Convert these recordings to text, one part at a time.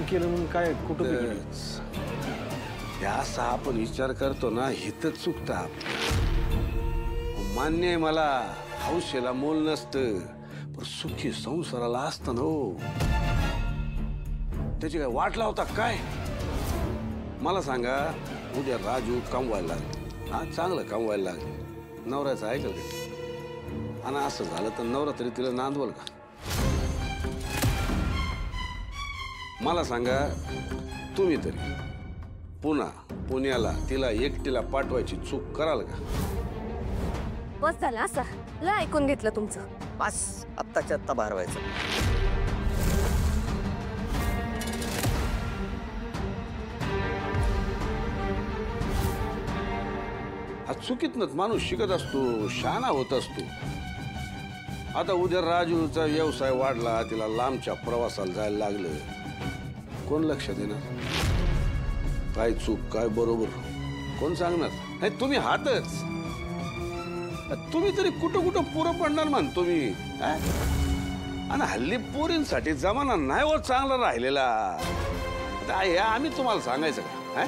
केलं म्हणून काय कुठं बिघडलं? असा आपण विचार करतो ना, हितच चुकता. मान्य आहे मला, हौशेला मोल नसतं, पण सुखी संसाराला असतं ना हो. त्याची काय वाट लावता काय? मला सांगा, उद्या राजू कमवायला लागले, हा चांगलं कमवायला लागले, नवऱ्याचं ऐकल का? आणि असं झालं तर नवरा तरी तिला नांदवल का? मला सांगा, तुम्ही तरी पुण्याला तिला एकटीला पाठवायची चूक कराल का? बस झालं असं, लय ऐकून घेतलं तुमचं. बस आत्ताच्या आत्ता बाहेर व्हायचं. हा चुकीतनच माणूस शिकत असतो, शहाणा होत असतो. आता उद्या राजूचा व्यवसाय वाढला, तिला लांबच्या प्रवासाला जायला लागलं, कोण लक्ष देणार? काय चूक काय बरोबर कोण सांगणार? नाही तुम्ही हातच. तुम्ही तरी कुठं कुठं पुरं पडणार म्हणतो मी. आणि हल्ली पोरींसाठी जमाना नाही व चांगला राहिलेला. आम्ही तुम्हाला सांगायचं का?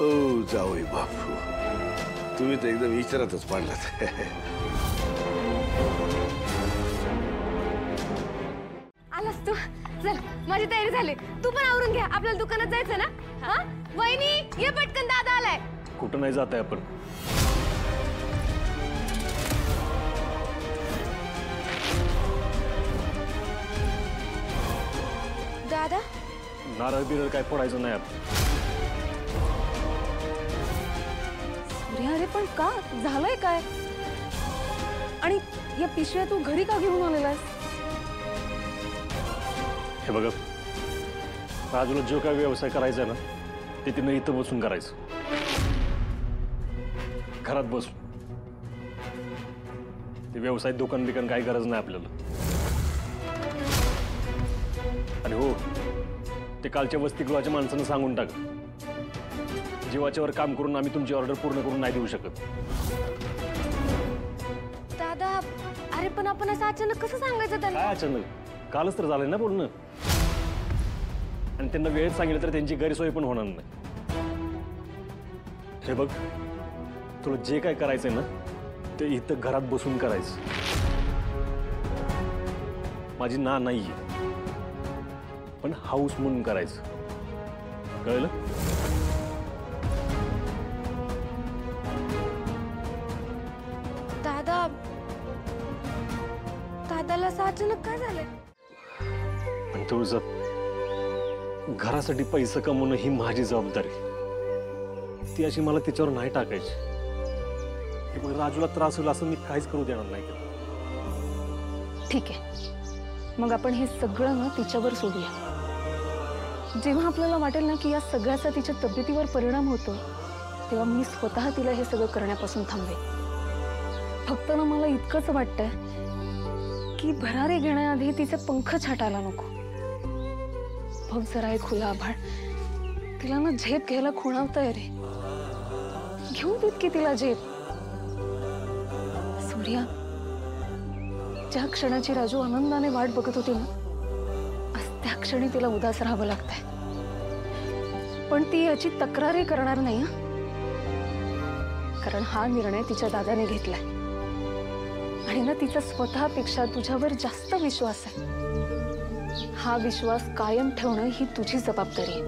ओ जावई बापू, तुम्ही तर एकदम विचारातच पडलात. आलास तू? चल, माझी तयारी झाली, तू पण आवरून घ्या, आपल्याला दुकानात जायचं ना. हा वहिनी, ये पटकन, दादा आलाय. कुठं नाही जात आहे आपण? दादा, नारळ बिरळ काय फोडायचं नाही आपण. अरे पण का झालंय काय? आणि या पिशव्या तू घरी का घेऊन आलेलास? हे बघा, राजूला जो काय व्यवसाय करायचा आहे ना, ते तिनं इथं बसून करायचं, घरात बसून. ते व्यवसाय दुकान बिकान काही गरज नाही आपल्याला. आणि हो, ते कालच्या वसतिगृहाच्या माणसानं सांगून टाक, जीवाच्यावर काम करून आम्ही तुमची ऑर्डर पूर्ण करून नाही देऊ शकत. दादा, अरे पण आपण असं अचानक कसं सांगायचं त्यांना? काय अचानक? कालच तर झालंय ना बोलणं. आणि त्यांना वेळेत सांगितलं तर त्यांची गैरसोय पण होणार नाही. हे बघ, तुला जे काय करायचंय ना, ते इथं घरात बसून करायचं. माझी ना नाहीये, पण हाऊस म्हणून करायचं, कळलं? दादा, दादाला असं अचानक काय झालंय? पण तुझं घरासाठी पैसे कमवणं ही माझी जबाबदारी, ती अशी मला तिच्यावर नाही टाकायची. मग राजूला त्रास होईल असं मी काहीच करू देणार नाही. ठीक आहे, मग आपण हे सगळं ना तिच्यावर सोडूया. जेव्हा आपल्याला वाटेल ना की या सगळ्याचा तिच्या तब्येतीवर परिणाम होतो, तेव्हा मी स्वतः तिला हे सगळं करण्यापासून थांबवे. फक्त ना मला इतकंच वाटतंय की भरारी घेण्याआधी तिचे पंख छाटायला नको. बघ जरा एक खुला आभाळ, तिला ना झेप घ्यायला खुणावतंय रे. घेऊ देत की तिला झेप. सूर्या, ज्या क्षणाची राजू आनंदाने वाट बघत होती ना, आज त्या क्षणी तिला उदास राहावं लागतंय. पण ती याची तक्रारही करणार नाही हं? कारण हा निर्णय तिच्या दादाने घेतलाय. आणि ना तिचा स्वतःपेक्षा तुझ्यावर जास्त विश्वास आहे. हा विश्वास कायम ठेवणं ही तुझी जबाबदारी आहे.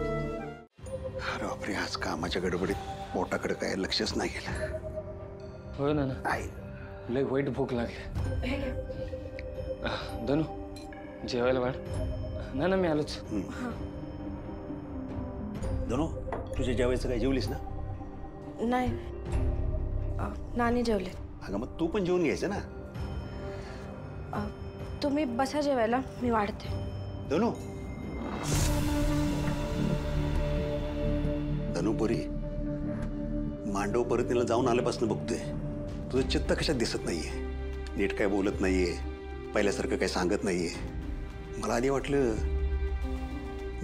अरे बापरे, आज कामाच्या गडबडीत पोटाकडे काय लक्षच नाही गेलं. हो ना ना, लय वाईट भूक लागली. धनू, जेवायला वाढ. ना ना, मी आलोच. धनू, तुझ्या जेवायचं काय जेवलीस ना? नाही, नानी जेवले. अगं मग तू पण जेवून घ्यायचं ना. तुम्ही बसा जेवायला, मी वाढते. धनू, धनुपुरी, मांडव परतीला जाऊन आल्यापासून बघतोय तुझं चित्त कशात दिसत नाहीये. नीट काय बोलत नाहीये, पहिल्यासारखं काय सांगत नाहीये. मला आधी वाटलं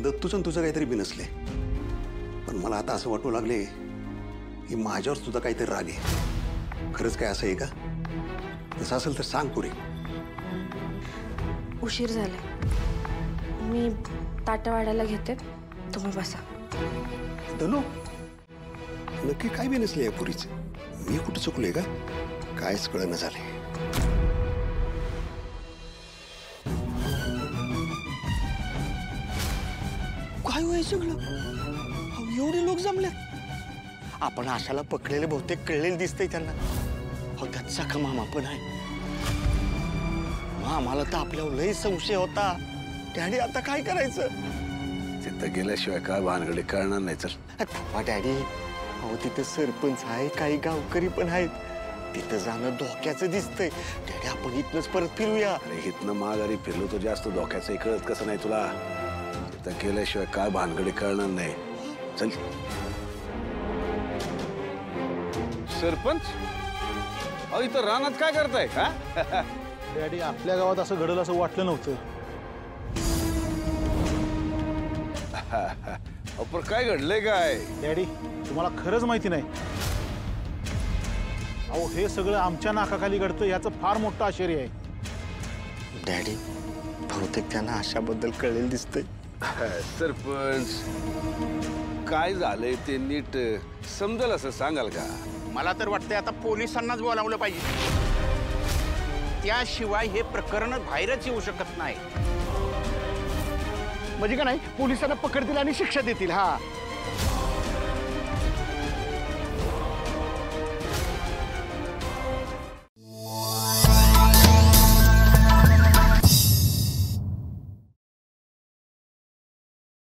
दत्तूचं आणि तुझं काहीतरी बिनसले, पण मला आता असं वाटू लागले की माझ्यावर तुझा काहीतरी राग आहे. खरंच काय असं आहे का? तसं असेल तर सांग पुरी. उशीर झाला. मी ताटं वाढायला घेते, तुम्ही बसा. धनु नक्की काय बी नसले या पुरीचं. मी कुठं चुकलोय का? कायच कळणं झालंय. काय होय सगळं? अहो, एवढे लोक जमले. आपण आशाला पकडलेले बहुतेक कळलेले दिसतंय त्यांना. अहो, त्यात सखा मामा पण आहे. आम्हाला तर आपल्यावर लई संशय होता. डॅडी आता काय करायचं? तिथं गेल्याशिवाय काय भानगडी कळणार नाही. चल डॅडी, अहो तिथं सरपंच आहे, काही गावकरी पण आहेत. तिथं जाणं धोक्याचं दिसतंय. डॅडी आपण इथनच परत फिरूया. अरे इथनं माघारी फिरलो तर जास्त धोक्याचं कळत कसं नाही तुला? तिथं गेल्याशिवाय काय भानगडी कळणार नाही. चल. सरपंच अहो इथं रानात काय करताय का? डॅडी आपल्या गावात असं घडलं असं वाटलं नव्हतं. पण काय घडलंय काय? डॅडी तुम्हाला खरंच माहिती नाही. अहो हे सगळं आमच्या नाकाखाली घडतं याचं फार मोठं आश्चर्य आहे. डॅडी बहुतेक त्यांना आशाबद्दल कळलेलं दिसतंय. सरपंच काय झालंय ते नीट समजल असं सांगाल का? मला तर वाटतंय आता पोलिसांनाच बोलावलं पाहिजे. त्याशिवाय हे प्रकरण बाहेरच येऊ शकत नाही. म्हणजे का नाही, पोलिसांना पकडतील आणि शिक्षा देतील. हा